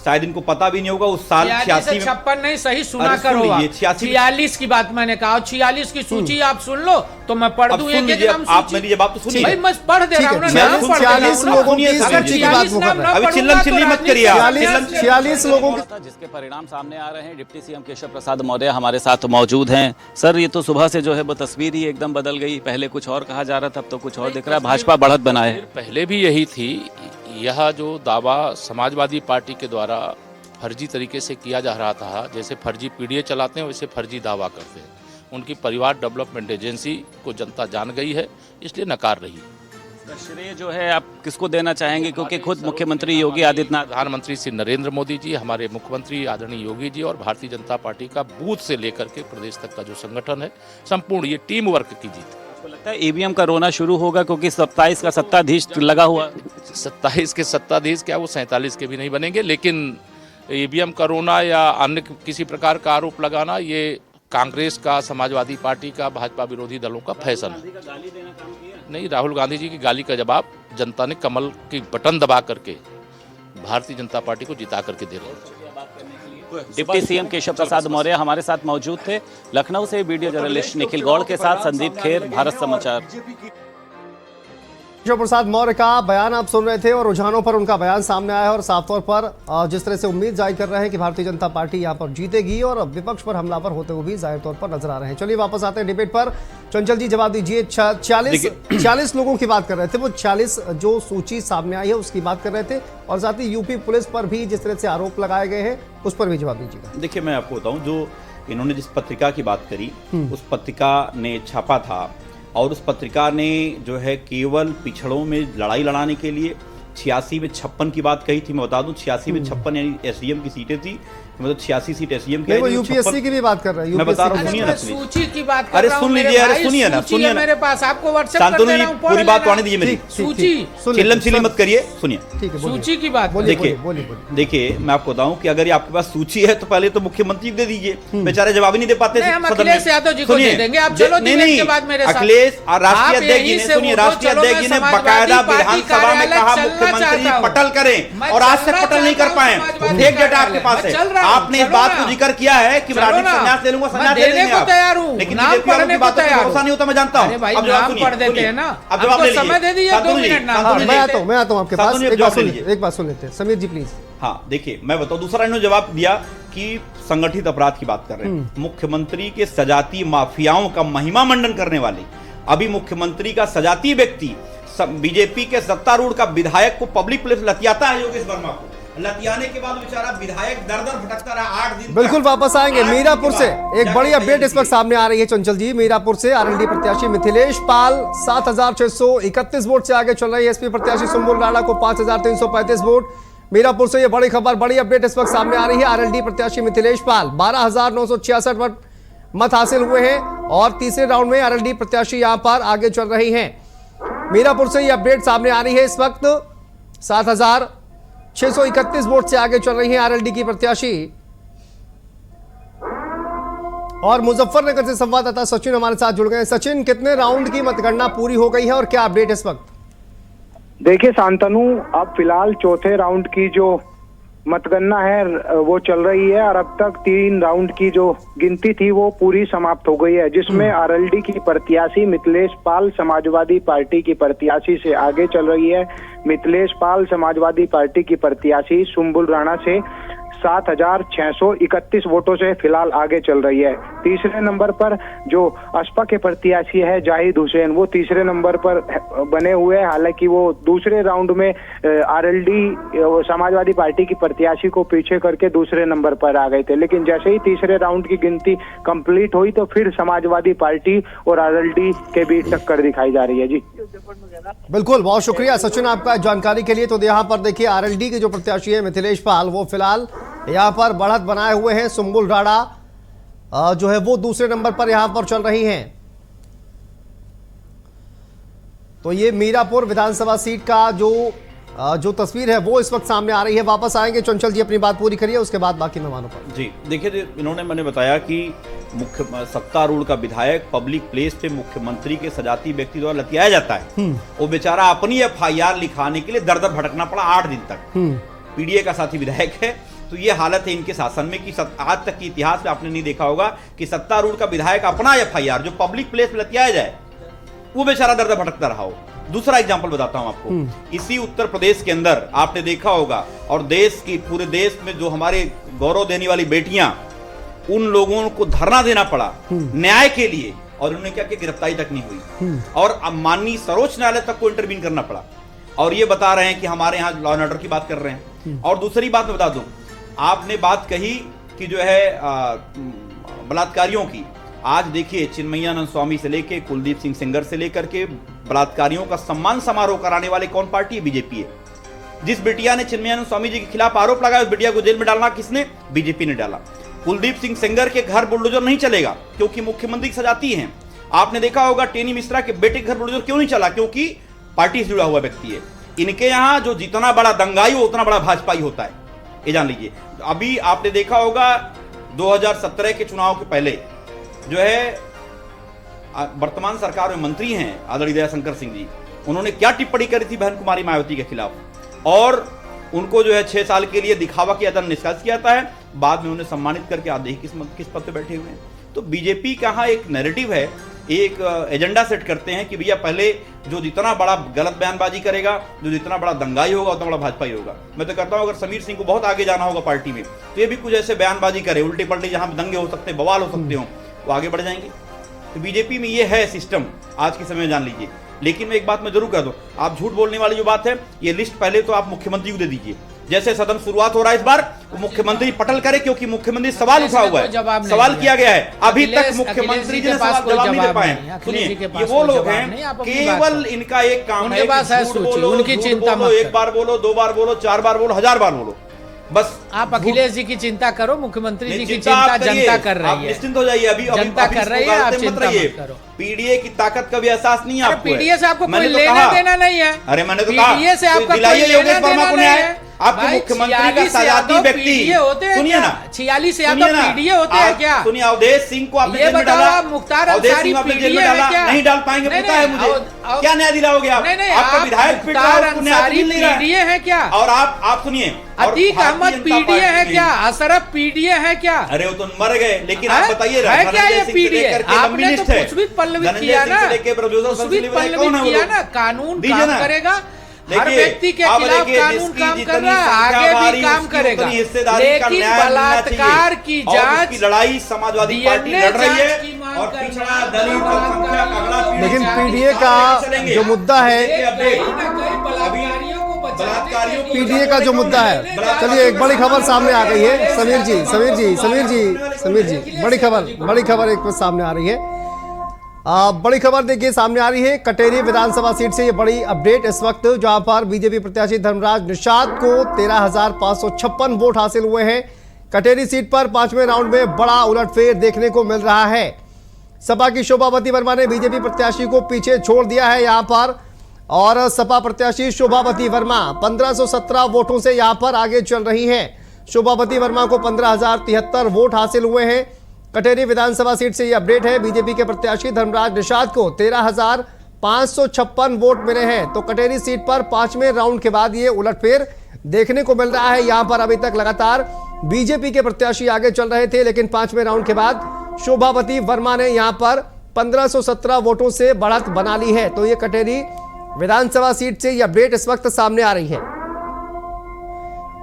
शायद इनको पता भी नहीं होगा उस साल 86 में 56 नहीं, सही सुना अरे सुन करो आप। लीजिए, 46 की बात मैंने कहा, 46 की सूची आप सुन लो तो मैं पढ़ अब दूं सुन एक लीजिए, नाम आप सूची। मेरी जवाब तो सुनिए। भाई मैं पढ़ दे रहा हूं ना, ठीक है, नाम पढ़ दे रहा हूं 46 ना। लोगों की अगर सूची की बात 46 वो कर नाम रहे ना हैं। अभी पढ़ूंगा चिल्लम तो चिल्ली मत राजनीति करिए आप। से 46 लोगों की जिसके परिणाम सामने आ रहे हैं। डिप्टी सीएम केशव प्रसाद मौर्य हमारे साथ मौजूद हैं। सर, ये तो सुबह से जो है वो तस्वीर ही एकदम बदल गई। पहले कुछ और कहा जा रहा था, अब तो कुछ और दिख रहा है। भाजपा बढ़त बनाए। पहले भी यही थी। यह जो दावा समाजवादी पार्टी के द्वारा फर्जी तरीके से किया जा रहा था, जैसे फर्जी पीडीए चलाते हैं वैसे फर्जी दावा करते हैं। उनकी परिवार डेवलपमेंट एजेंसी को जनता जान गई है, इसलिए नकार रही है। श्रेय जो है आप किसको देना चाहेंगे, क्योंकि खुद मुख्यमंत्री योगी आदित्यनाथ, प्रधानमंत्री श्री नरेंद्र मोदी जी, हमारे मुख्यमंत्री आदरणीय योगी जी और भारतीय जनता पार्टी का बूथ से लेकर के प्रदेश तक का जो संगठन है, संपूर्ण ये टीम वर्क की जीत है। आपको लगता है ईवीएम का रोना शुरू होगा, क्योंकि 27 का सत्ताधीश लगा हुआ। 27 के सत्ताधीश क्या, वो 47 के भी नहीं बनेंगे। लेकिन ईवीएम का रोना या अन्य किसी प्रकार का आरोप लगाना, ये कांग्रेस का, समाजवादी पार्टी का, भाजपा विरोधी दलों का फैशन है। नहीं, राहुल गांधी जी की गाली का जवाब जनता ने कमल की बटन दबा करके भारतीय जनता पार्टी को जिता करके दे रही है। डिप्टी सीएम केशव प्रसाद मौर्य हमारे साथ मौजूद थे। लखनऊ से वीडियो जर्नलिस्ट निखिल गौड़ के साथ संदीप खेर, भारत समाचार। केशव प्रसाद मौर्य का बयान आप सुन रहे थे और रुझानों पर उनका बयान सामने आया है और साफ तौर पर जिस तरह से उम्मीद जाहिर कर रहे हैं कि भारतीय जनता पार्टी यहां पर जीतेगी और विपक्ष पर हमलावर होते हुए भी जाहिर तौर पर नजर आ रहे हैं। चलिए वापस आते हैं डिबेट पर। चंचल जी जवाब दीजिए। 46 लोगों की बात कर रहे थे, वो 46 जो सूची सामने आई है उसकी बात कर रहे थे और साथ ही यूपी पुलिस पर भी जिस तरह से आरोप लगाए गए हैं उस पर भी जवाब दीजिएगा। देखिए, मैं आपको बताऊं, जो इन्होंने जिस पत्रिका की बात करी उस पत्रिका ने छापा था और उस पत्रिका ने जो है केवल पिछड़ों में लड़ाई लड़ाने के लिए 86 में 56 की बात कही थी। मैं बता दूं 86 में 56 यानी एसडीएम की सीटें थी, मतलब 86 सीट एसडीएम की। वो यूपीएससी की भी बात कर रहे हैं। मैं बता रहा हूं, सुनिए ना मैं सूची की बात कर अरे रहा हूं सुन मेरे लीजिए, अरे भाई, सुनिए ना, सूची सुनिए है ना। मेरे पास, आपको व्हाट्सएप कर शांतनु दे जी, रहा हूं, पढ़ पूरी बात लेना। आने दीजिए मेरी। सूची चिल्लम चिल्ली मत करिए, सुनिए। ठीक है, सूची की बात बोलिए, देखिए, बोलिए। देखिए, मैं आपको बताऊं कि अगर ये आपके पास सूची है तो पहले तो मुख्यमंत्री को दे दीजिए, बेचारे जवाब ही नहीं दे पाते। नहीं, हम सदन में। अखिलेश यादव जी को सुनिए, दे देंगे। आप चलो नहीं, डिबेट नहीं, के बाद मेरे साथ। अखिलेश और राष्ट्रीय आप अध्यक्ष जी यहीं ने, से सुनिए, उठो, राष्ट्रीय चलो, अध्यक्ष जी ने मैं बकायदा समाजवादी पार्टी विधानसभा में कहा कार्यालय मुख्यमंत्री चलना पटल करें मैं और आज से चलना पटल नहीं कर चाहता पाए। हूं समाजवादी फेक डेटा आपके पास मैं है। चल रहा हूं, आपने इस चलो बात ना। को जिक्र किया है कि चलो राजनीतिक ना। संन्यास ले लूंगा, मैं संन्यास ले देने लेंगे को आप। तैयार हूं, लेकिन नाम बीजेपी वालों पढ़ने की को बातों पर तैयार भरोसा नहीं होता, मैं जानता हूं। अरे भाई, अब जवाब नाम सुनिए, पढ़ देते सुनिए। हैं ना। अब जवाब हमको ले लीजिए। समय दे दीजिए, 2 मिनट ना। शांतनु जी, मैं आता हूं आपके पास। शांतनु जी, एक जवाब बात ले सुन लीजिए। एक बात सुन लेते हैं। समीर जी प्लीज। हाँ, देखिए, मैं बताऊं, दूसरा इन्होंने जवाब दिया कि संगठित अपराध की बात कर रहे हैं। मुख्यमंत्री के सजातीय माफियाओं का महिमा मंडन करने वाले, अभी मुख्यमंत्री का सजातीय व्यक्ति बीजेपी के सत्तारूढ़ का विधायक को पब्लिक प्लेस लतियाता है। योगेश वर्मा को लतियाने के बाद बेचारा विधायक दर दर भटकता रहा 8 दिन। बिल्कुल वापस आएंगे। मीरापुर से एक बड़ी अपडेट इस वक्त सामने आ रही है चंचल जी। मीरापुर से आरएलडी प्रत्याशी मिथिलेश पाल 7,631 वोट से आगे चल रही है। एसपी प्रत्याशी सुम्बुल राणा को 5,335 वोट। मीरापुर से ये बड़ी खबर, बड़ी अपडेट इस वक्त सामने आ रही है। आरएलडी प्रत्याशी मिथिलेश पाल 12,966 मत हासिल हुए हैं और तीसरे राउंड में आरएलडी प्रत्याशी यहां पर आगे चल रही हैं। मीरापुर से ये अपडेट सामने आ रही है। इस वक्त 7,631 वोट से आगे चल रही हैं आरएलडी की प्रत्याशी। और मुजफ्फरनगर से संवाददाता सचिन हमारे साथ जुड़ गए। सचिन, कितने राउंड की मतगणना पूरी हो गई है और क्या अपडेट इस वक्त? देखिए शांतनु, अब फिलहाल चौथे राउंड की जो मतगणना है वो चल रही है और अब तक 3 राउंड की जो गिनती थी वो पूरी समाप्त हो गई है, जिसमें आरएलडी की प्रत्याशी मिथिलेश पाल समाजवादी पार्टी की प्रत्याशी से आगे चल रही है। मिथिलेश पाल समाजवादी पार्टी की प्रत्याशी सुम्बुल राणा से 7,631 वोटों से फिलहाल आगे चल रही है। तीसरे नंबर पर जो असपा के प्रत्याशी है जाहिद हुसैन, वो तीसरे नंबर पर बने हुए हैं। हालांकि वो दूसरे राउंड में आरएलडी समाजवादी पार्टी की प्रत्याशी को पीछे करके दूसरे नंबर पर आ गए थे, लेकिन जैसे ही तीसरे राउंड की गिनती कंप्लीट हुई तो फिर समाजवादी पार्टी और आरएलडी के बीच टक्कर दिखाई जा रही है। जी बिल्कुल, बहुत शुक्रिया सचिन आपका जानकारी के लिए। तो यहाँ पर देखिए आरएलडी के जो प्रत्याशी है मिथिलेश पाल, वो फिलहाल यहाँ पर बढ़त बनाए हुए हैं। सुम्बुल राणा जो है वो दूसरे नंबर पर यहाँ पर चल रही हैं। तो ये मीरापुर विधानसभा सीट का जो तस्वीर है वो इस वक्त सामने आ रही है। वापस आएंगे चंचल जी, अपनी बात पूरी करिए, उसके बाद बाकी मेहमानों पर। जी देखिए, इन्होंने मैंने बताया कि मुख्य सत्तारूढ़ का विधायक पब्लिक प्लेस पे मुख्यमंत्री के सजाती व्यक्ति द्वारा लतियाया जाता है। वो बेचारा अपनी एफआईआर लिखाने के लिए दर दर भटकना पड़ा 8 दिन तक। पीडीए का साथी विधायक है तो ये हालत है इनके शासन में कि आज तक के इतिहास में आपने नहीं देखा होगा कि सत्तारूढ़ का विधायक अपना FIR जो पब्लिक प्लेस में लतियाया जाए वो बेचारा दर दर भटकता रहा हो। दूसरा एग्जांपल बताता हूं आपको, इसी उत्तर प्रदेश के अंदर आपने देखा होगा, और देश की पूरे देश में जो हमारे गौरव देने वाली बेटियां, उन लोगों को धरना देना पड़ा न्याय के लिए, और उन्होंने क्या कि गिरफ्तारी तक नहीं हुई, और अब माननीय सर्वोच्च न्यायालय तक को इंटरवीन करना पड़ा, और ये बता रहे हैं कि हमारे यहाँ लॉ एंड ऑर्डर की बात कर रहे हैं। और दूसरी बात मैं बता दूं, आपने बात कही कि जो है बलात्कारियों की, आज देखिए चिन्मयानंद स्वामी से लेके कुलदीप सिंह सेंगर से लेकर के बलात्कारियों का सम्मान समारोह कराने वाले कौन पार्टी है? बीजेपी है। जिस बिटिया ने चिन्मयानंद स्वामी जी के खिलाफ आरोप लगाया, उस बिटिया को जेल में डालना किसने? बीजेपी ने डाला। कुलदीप सिंह सेंगर के घर बुलडोजर नहीं चलेगा क्योंकि मुख्यमंत्री की सजाती हैं। आपने देखा होगा टेनी मिश्रा के बेटे के घर बुलडोजर क्यों नहीं चला? क्योंकि पार्टी से जुड़ा हुआ व्यक्ति है। इनके यहां जो जितना बड़ा दंगाई हो उतना बड़ा भाजपाई होता है, ये जान लीजिए। अभी आपने देखा होगा 2017 के चुनाव के पहले जो है वर्तमान सरकार में मंत्री हैं आदरणीय दयाशंकर सिंह जी, उन्होंने क्या टिप्पणी करी थी बहन कुमारी मायावती के खिलाफ, और उनको जो है 6 साल के लिए दिखावा किया था, निष्कासित किया जाता है, बाद में उन्हें सम्मानित करके आप देखिए किस पद पे बैठे हुए हैं। तो बीजेपी का हाँ एक नैरेटिव है, एक एजेंडा सेट करते हैं कि भैया पहले जो जितना बड़ा गलत बयानबाजी करेगा, जो जितना बड़ा दंगाई होगा उतना बड़ा भाजपाई होगा। मैं तो कहता हूं अगर समीर सिंह को बहुत आगे जाना होगा पार्टी में, तो ये भी कुछ ऐसे बयानबाजी करे उल्टे पलटे, जहां दंगे हो सकते हैं, बवाल हो सकते हो, वो आगे बढ़ जाएंगे। तो बीजेपी में ये है सिस्टम आज के समय में, जान लीजिए। लेकिन मैं एक बात मैं जरूर कह दूं, आप झूठ बोलने वाली जो बात है, ये लिस्ट पहले तो आप मुख्यमंत्री को दे दीजिए। जैसे सदन शुरुआत हो रहा है इस बार, मुख्यमंत्री पटल करे, क्योंकि मुख्यमंत्री सवाल उठा हुआ है, सवाल किया गया है, अभी तक मुख्यमंत्री जी ने जवाब नहीं दे पाए। सुनिए, ये वो लोग हैं, केवल इनका एक काम है, झूठ बोलो, एक बार बोलो, 2 बार बोलो, 4 बार बोलो, 1000 बार बोलो, बस। आप अखिलेश जी की चिंता करो, मुख्यमंत्री जी की चिंता जनता कर रही है। निश्चिंत हो जाइए, अभी जनता कर रही है, आप चिंता मत करो। पीडीए की ताकत का भी एहसास नहीं है आपको। पीडीए से आपको कोई लेना देना नहीं है। अरे मैंने तो कहा, पीडीए से आपका कोई लेना देना नहीं है। आपके मुख्यमंत्री का सजाती व्यक्ति, सुनिए ना, 46 से ज्यादा पीडीए होते हैं क्या? सुनिए, अवधेश सिंह को आपने जेल में डाला, मुख्तार अंसारी पीडीए है क्या? नहीं डाल पाएंगे, पता है मुझे। क्या न्याय दिलाओगे आप? आपका विधायक मुख्तार अंसारी पीडीए है क्या? और आप सुनिए, अतीक अहमद पीडीए है क्या? अशरफ पीडीए है क्या? अरे वो तो मर गए, लेकिन आप बताइए है क्या ये पीडीए? आपने तो कुछ भी पल्लवित किया ना, कानून काम करेगा, हर व्यक्ति के खिलाफ कानून काम कर रहा है, आगे भी काम करेगा, लेकिन बलात्कार की जांच लड़ाई समाजवादी पार्टी लड़ रही है, और पिछड़ा दलित लेकिन पीडीए का जो मुद्दा है, पीडीए का जो मुद्दा है, चलिए एक बड़ी खबर सामने आ गई है। समीर जी, बड़ी खबर एक सामने आ रही है। बड़ी खबर देखिए सामने आ रही है, कटेरी विधानसभा सीट से ये बड़ी अपडेट इस वक्त, जहां पर बीजेपी प्रत्याशी धर्मराज निषाद को 13,556 वोट हासिल हुए हैं। कटेरी सीट पर 5वें राउंड में बड़ा उलटफेर देखने को मिल रहा है। सपा की शोभावती वर्मा ने बीजेपी प्रत्याशी को पीछे छोड़ दिया है यहां पर, और सपा प्रत्याशी शोभावती वर्मा 1517 वोटों से यहां पर आगे चल रही हैं। शोभावती वर्मा को 15,073 वोट हासिल हुए हैं। कटेरी विधानसभा सीट से यह अपडेट है। बीजेपी के प्रत्याशी धर्मराज निषाद को 13,556 वोट मिले हैं। तो कटेरी सीट पर 5वें राउंड के बाद ये उलटफेर देखने को मिल रहा है। यहां पर अभी तक लगातार बीजेपी के प्रत्याशी आगे चल रहे थे, लेकिन 5वें राउंड के बाद शोभावती वर्मा ने यहां पर 1517 वोटों से बढ़त बना ली है। तो ये कटेरी विधानसभा सीट से यह अपडेट इस वक्त सामने आ रही है।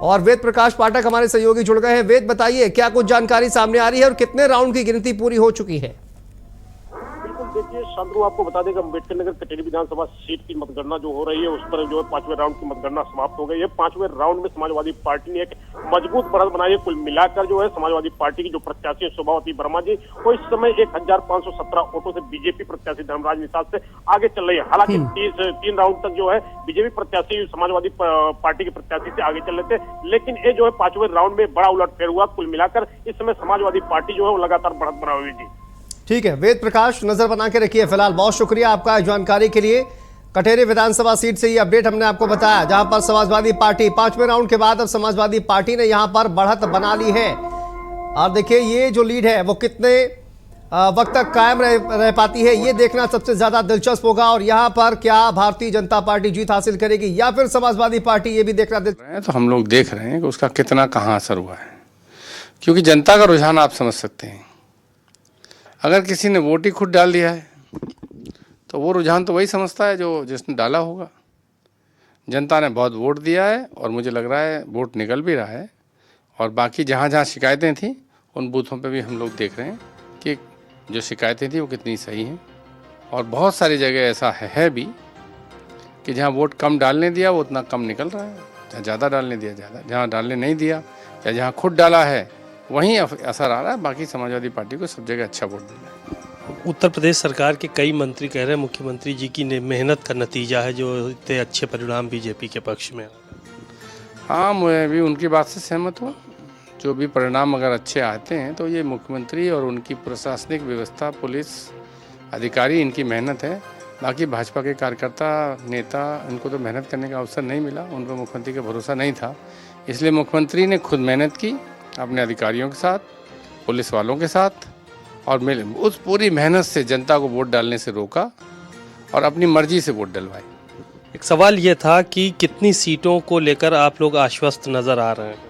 और वेद प्रकाश पाठक हमारे सहयोगी जुड़ गए हैं। वेद, बताइए क्या कुछ जानकारी सामने आ रही है और कितने राउंड की गिनती पूरी हो चुकी है? बिल्कुल, देखिए शांतनु आपको बता दें कि अम्बेडकर नगर कटेरी विधानसभा सीट की मतगणना जो हो रही है, उस पर जो है 5वें राउंड की मतगणना समाप्त हो गई है। 5वें राउंड में समाजवादी पार्टी ने एक मजबूत बढ़त बनाई है। कुल मिलाकर जो है समाजवादी पार्टी की जो प्रत्याशी है शोभावती वर्मा जी, वो इस समय 1517 वोटों से बीजेपी प्रत्याशी धर्मराज निषाद से आगे चल रही है। हालांकि 3 राउंड तक जो है बीजेपी प्रत्याशी समाजवादी पार्टी के प्रत्याशी से आगे चल रहे थे, लेकिन ये जो है 5वें राउंड में बड़ा उलटफेर हुआ। कुल मिलाकर इस समय समाजवादी पार्टी जो है वो लगातार बढ़त बना हुई है। ठीक है वेद प्रकाश, नजर बना के रखिए। फिलहाल बहुत शुक्रिया आपका जानकारी के लिए। कटेरी विधानसभा सीट से ये अपडेट हमने आपको बताया, जहां पर समाजवादी पार्टी 5वें राउंड के बाद अब समाजवादी पार्टी ने यहां पर बढ़त बना ली है। और देखिए ये जो लीड है वो कितने वक्त तक कायम रह पाती है, ये देखना सबसे ज्यादा दिलचस्प होगा। और यहाँ पर क्या भारतीय जनता पार्टी जीत हासिल करेगी या फिर समाजवादी पार्टी, ये भी देखना दिलचस्प। तो हम लोग देख रहे हैं कि उसका कितना कहाँ असर हुआ है, क्योंकि जनता का रुझान आप समझ सकते हैं। अगर किसी ने वोट ही खुद डाल दिया है तो वो रुझान तो वही समझता है जो जिसने डाला होगा। जनता ने बहुत वोट दिया है और मुझे लग रहा है वोट निकल भी रहा है। और बाकी जहाँ जहाँ शिकायतें थी उन बूथों पे भी हम लोग देख रहे हैं कि जो शिकायतें थी वो कितनी सही हैं। और बहुत सारी जगह ऐसा है भी कि जहाँ वोट कम डालने दिया वो उतना कम निकल रहा है, जहाँ ज़्यादा डालने दिया ज़्यादा, जहाँ डालने नहीं दिया या जहाँ खुद डाला है वहीं असर आ रहा है। बाकी समाजवादी पार्टी को सब जगह अच्छा वोट मिला है। उत्तर प्रदेश सरकार के कई मंत्री कह रहे हैं मुख्यमंत्री जी की मेहनत का नतीजा है जो इतने अच्छे परिणाम बीजेपी के पक्ष में। हाँ, मैं भी उनकी बात से सहमत हूँ। जो भी परिणाम अगर अच्छे आते हैं तो ये मुख्यमंत्री और उनकी प्रशासनिक व्यवस्था, पुलिस अधिकारी, इनकी मेहनत है। बाकी भाजपा के कार्यकर्ता, नेता, इनको तो मेहनत करने का अवसर नहीं मिला, उन पर मुख्यमंत्री का भरोसा नहीं था। इसलिए मुख्यमंत्री ने खुद मेहनत की अपने अधिकारियों के साथ, पुलिस वालों के साथ, और उस पूरी मेहनत से जनता को वोट डालने से रोका और अपनी मर्जी से वोट डलवाई। एक सवाल ये था कि कितनी सीटों को लेकर आप लोग आश्वस्त नज़र आ रहे हैं?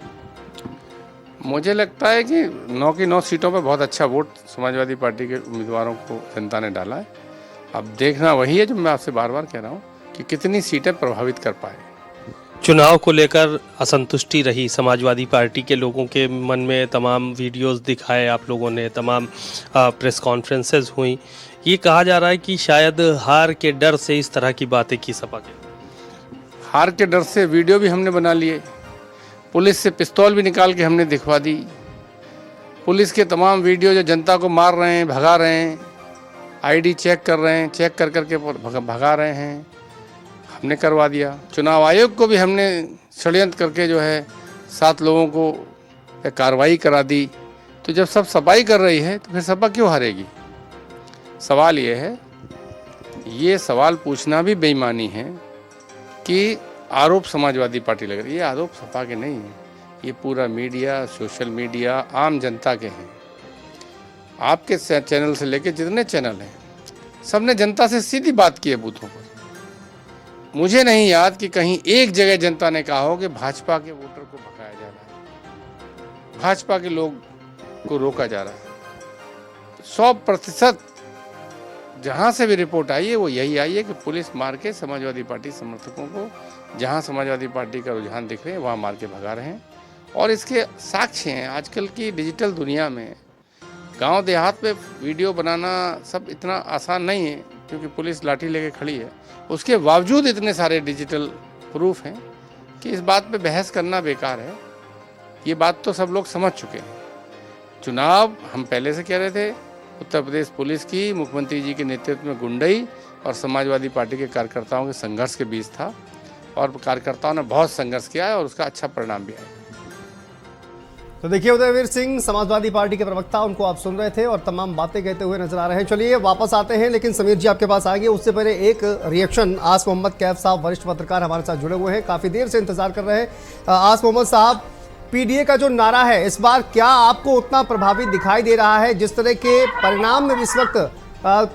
मुझे लगता है कि 9 की 9 सीटों पर बहुत अच्छा वोट समाजवादी पार्टी के उम्मीदवारों को जनता ने डाला है। अब देखना वही है जो मैं आपसे बार बार कह रहा हूँ कि कितनी सीटें प्रभावित कर पाए। चुनाव को लेकर असंतुष्टि रही समाजवादी पार्टी के लोगों के मन में, तमाम वीडियोस दिखाए आप लोगों ने, तमाम प्रेस कॉन्फ्रेंसेस हुई। ये कहा जा रहा है कि शायद हार के डर से इस तरह की बातें की सपा के। हार के डर से वीडियो भी हमने बना लिए, पुलिस से पिस्तौल भी निकाल के हमने दिखवा दी। पुलिस के तमाम वीडियो जो जनता को मार रहे हैं, भगा रहे हैं, आईडी चेक कर रहे हैं, चेक कर करके भगा रहे हैं, हमने करवा दिया। चुनाव आयोग को भी हमने षड्यंत्र करके जो है 7 लोगों को कार्रवाई करा दी। तो जब सब सफाई कर रही है तो फिर सपा क्यों हारेगी? सवाल ये है, ये सवाल पूछना भी बेईमानी है कि आरोप समाजवादी पार्टी लग रही है। ये आरोप सपा के नहीं है, ये पूरा मीडिया, सोशल मीडिया, आम जनता के हैं। आपके चैनल से लेके जितने चैनल हैं सब ने जनता से सीधी बात की है बूथों पर। मुझे नहीं याद कि कहीं एक जगह जनता ने कहा हो कि भाजपा के वोटर को भगाया जा रहा है, भाजपा के लोग को रोका जा रहा है। 100% जहाँ से भी रिपोर्ट आई है वो यही आई है कि पुलिस मार के समाजवादी पार्टी समर्थकों को, जहाँ समाजवादी पार्टी का रुझान दिख रहे हैं वहाँ मार के भगा रहे हैं। और इसके साक्ष्य हैं आजकल की डिजिटल दुनिया में। गांव देहात में वीडियो बनाना सब इतना आसान नहीं है क्योंकि पुलिस लाठी लेके खड़ी है। उसके बावजूद इतने सारे डिजिटल प्रूफ हैं कि इस बात पे बहस करना बेकार है। ये बात तो सब लोग समझ चुके हैं। चुनाव हम पहले से कह रहे थे, उत्तर प्रदेश पुलिस की मुख्यमंत्री जी के नेतृत्व में गुंडई और समाजवादी पार्टी के कार्यकर्ताओं के संघर्ष के बीच था और कार्यकर्ताओं ने बहुत संघर्ष किया है और उसका अच्छा परिणाम भी आया। तो देखिए, उदयवीर सिंह समाजवादी पार्टी के प्रवक्ता, उनको आप सुन रहे थे और तमाम बातें कहते हुए नजर आ रहे हैं। चलिए वापस आते हैं, लेकिन समीर जी आपके पास आएंगे उससे पहले एक रिएक्शन। आस मोहम्मद कैफ साहब वरिष्ठ पत्रकार हमारे साथ जुड़े हुए हैं, काफी देर से इंतजार कर रहे हैं। आस मोहम्मद साहब, पीडीए का जो नारा है इस बार क्या आपको उतना प्रभावी दिखाई दे रहा है जिस तरह के परिणाम में इस वक्त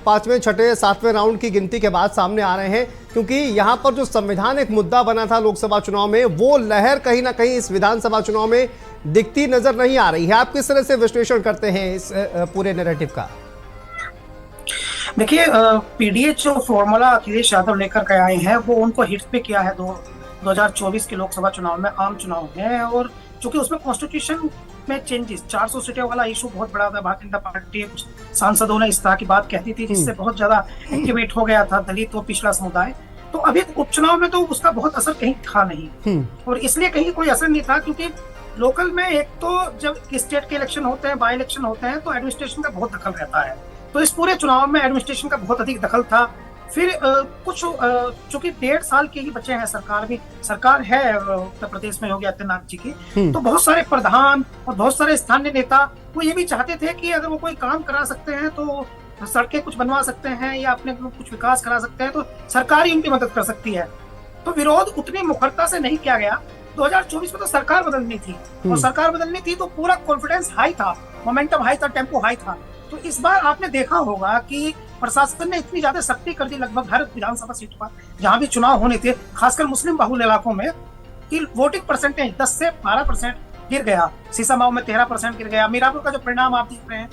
5वें, 6ठे, 7वें राउंड की गिनती के बाद सामने आ रहे हैं? क्योंकि यहाँ पर जो संविधान एक मुद्दा बना था लोकसभा चुनाव में, वो लहर कहीं ना कहीं इस विधानसभा चुनाव में दिखती नजर नहीं आ रही है। आप किस तरह से विश्लेषण करते हैं इस पूरे नैरेटिव का? देखिए, पीडीए जो फॉर्मूला अखिलेश यादव लेकर के आए हैं वो उनको हिट पे किया है 2024 के लोकसभा चुनाव में, आम चुनाव है। और चूंकि उसमें कॉन्स्टिट्यूशन में चेंजेस, 400 सीटें वाला इशू बहुत बड़ा था। भारतीय जनता पार्टी कुछ सांसदों ने इस तरह की बात कहती थी जिससे बहुत ज्यादा एक्टिवेट हो गया था दलित और पिछड़ा समुदाय। तो अभी उपचुनाव में तो उसका बहुत असर कहीं था नहीं, और इसलिए कहीं कोई असर नहीं था क्योंकि लोकल में एक तो जब स्टेट के इलेक्शन होते हैं, बाई इलेक्शन होते हैं, तो एडमिनिस्ट्रेशन का बहुत दखल रहता है। तो इस पूरे चुनाव में एडमिनिस्ट्रेशन का बहुत अधिक दखल था। फिर कुछ चूंकि 1.5 साल के ही बचे हैं, सरकार है उत्तर प्रदेश में योगी आदित्यनाथ जी की, तो बहुत सारे प्रधान और बहुत सारे स्थानीय नेता वो ये भी चाहते थे कि अगर वो कोई काम करा सकते हैं तो सड़कें कुछ बनवा सकते हैं या अपने कुछ विकास करा सकते हैं तो सरकार ही उनकी मदद कर सकती है। तो विरोध उतनी मुखरता से नहीं किया गया, 2024 में तो सरकार बदलनी थी, और सरकार बदलनी थी तो पूरा कॉन्फिडेंस हाई था, मोमेंटम हाई था, टेम्पो हाई था। तो इस बार आपने देखा होगा कि प्रशासन ने इतनी ज्यादा सख्ती कर दी लगभग हर विधानसभा सीट पर जहां भी चुनाव होने थे, खासकर मुस्लिम बहुल इलाकों में, कि वोटिंग परसेंटेज 10 से 12% गिर गया। सीसामाऊ में 13% गिर गया। मीरापुर का जो परिणाम आप देख रहे हैं,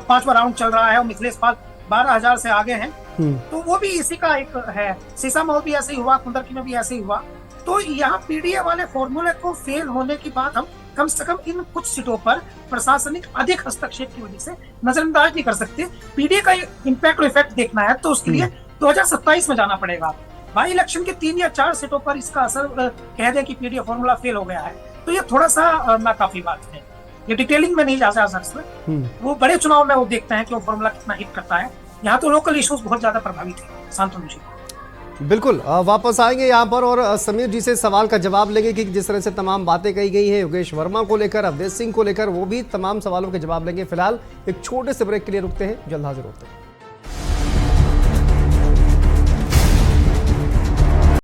पांचवा राउंड चल रहा है और मिथिलेश पाल 12,000 से आगे हैं, तो वो भी इसी का एक है। सीसामाऊ भी ऐसे ही हुआ, कुंदरकी में भी ऐसे ही हुआ। तो यहाँ पीडीए वाले फॉर्मूले को फेल होने की बात हम कम से कम इन कुछ सीटों पर प्रशासनिक अधिक हस्तक्षेप की वजह से नजरअंदाज नहीं कर सकते। पीडीए का इम्पैक्ट और इफेक्ट देखना है तो उसके लिए 2027 में जाना पड़ेगा। बाई इलेक्शन के 3 या 4 सीटों पर इसका असर कह दे कि पीडीए फॉर्मूला फेल हो गया है, तो ये थोड़ा सा नाकाफी बात है। ये डिटेलिंग में नहीं जा सकते, वो बड़े चुनाव में वो देखते हैं कि वो फॉर्मूला कितना हिट करता है। यहाँ तो लोकल इश्यूज बहुत ज्यादा प्रभावित है। शांतनु जी बिल्कुल वापस आएंगे यहाँ पर और समीर जी से सवाल का जवाब लेंगे कि जिस तरह से तमाम बातें कही गई हैं योगेश वर्मा को लेकर, अवधेश सिंह को लेकर, वो भी तमाम सवालों के जवाब लेंगे। फिलहाल एक छोटे से ब्रेक के लिए रुकते हैं, जल्द हाजिर होते हैं।